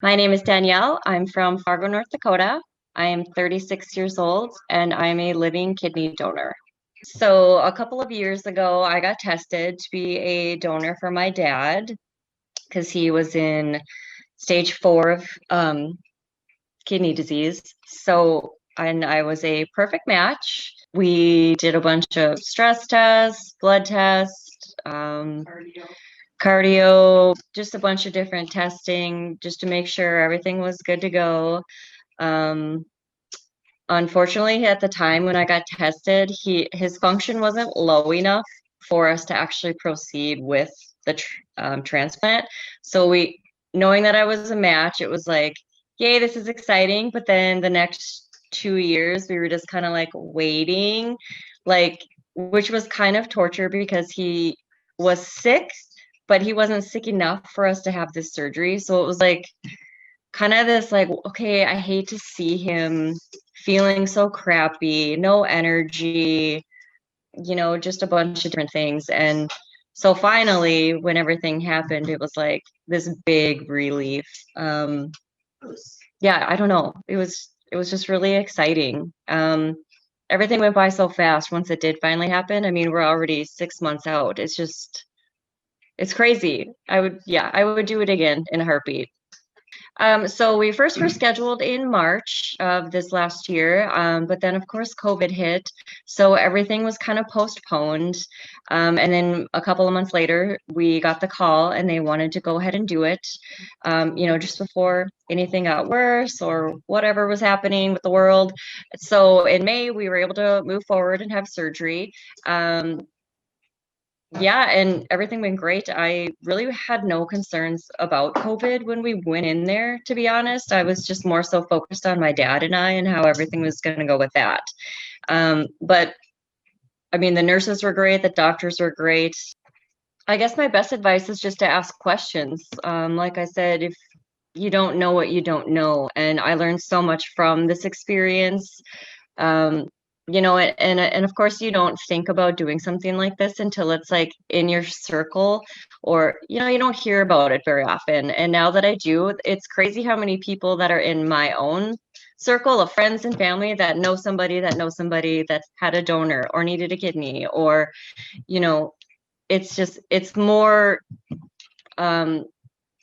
My name is Danielle. I'm from Fargo, North Dakota. I am 36 years old and I'm a living kidney donor. So, a couple of years ago, I got tested to be a donor for my dad because he was in stage 4 of kidney disease. And I was a perfect match. We did a bunch of stress tests, blood tests, cardio, just a bunch of different testing just to make sure everything was good to go. Um, Unfortunately, at the time when I got tested, his function wasn't low enough for us to actually proceed with the transplant. So knowing that I was a match, it was like, yay, this is exciting. But then the next 2 years, we were just kind of like waiting, like, which was kind of torture because he was sick, but he wasn't sick enough for us to have this surgery. So it was like kind of this like, okay, I hate to see him feeling so crappy, no energy, just a bunch of different things. And so finally, when everything happened, it was like this big relief. Um, yeah, I don't know. It was just really exciting. Everything went by so fast once it did finally happen. I mean, we're already 6 months out. It's crazy. I would do it again in a heartbeat. So we first were scheduled in March of this last year, but then of course COVID hit, so everything was kind of postponed. And then a couple of months later, we got the call, and they wanted to go ahead and do it. Just before anything got worse or whatever was happening with the world. So in May, we were able to move forward and have surgery. Um, yeah, and everything went great. I really had no concerns about COVID when we went in there, to be honest. I was just more so focused on my dad and I and how everything was going to go with that. But I mean, the nurses were great, the doctors were great. I guess my best advice is just to ask questions. Like I said, if you don't know what you don't know, and I learned so much from this experience. Um, and of course you don't think about doing something like this until it's like in your circle, or you don't hear about it very often. And now that I do, it's crazy how many people that are in my own circle of friends and family that knows somebody that had a donor or needed a kidney, or you know it's um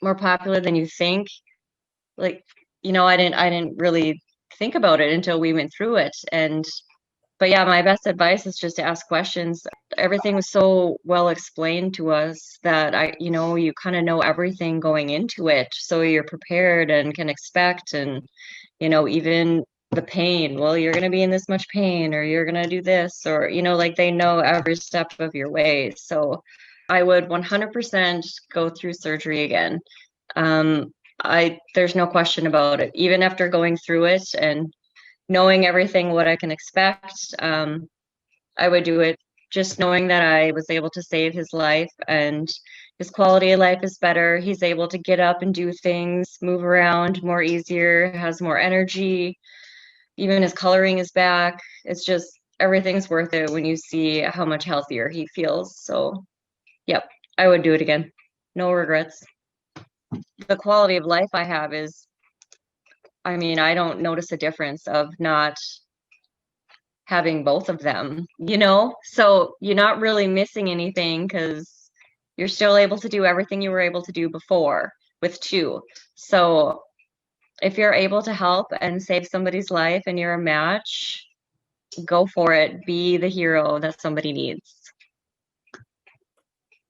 more popular than you think. Like, I didn't really think about it until we went through it. And but yeah, my best advice is just to ask questions. Everything was so well explained to us that you kind of know everything going into it. So you're prepared and can expect, and, even the pain. Well, you're going to be in this much pain, or you're going to do this, or, like they know every step of your way. So I would 100% go through surgery again. Um, there's no question about it. Even after going through it and knowing everything, what I can expect, I would do it just knowing that I was able to save his life, and his quality of life is better. He's able to get up and do things, move around more easier, has more energy. Even his coloring is back. It's just everything's worth it when you see how much healthier he feels. So, yep, I would do it again. No regrets. The quality of life I have is, I mean, I don't notice a difference of not having both of them, So you're not really missing anything because you're still able to do everything you were able to do before with two. So if you're able to help and save somebody's life and you're a match, go for it. Be the hero that somebody needs.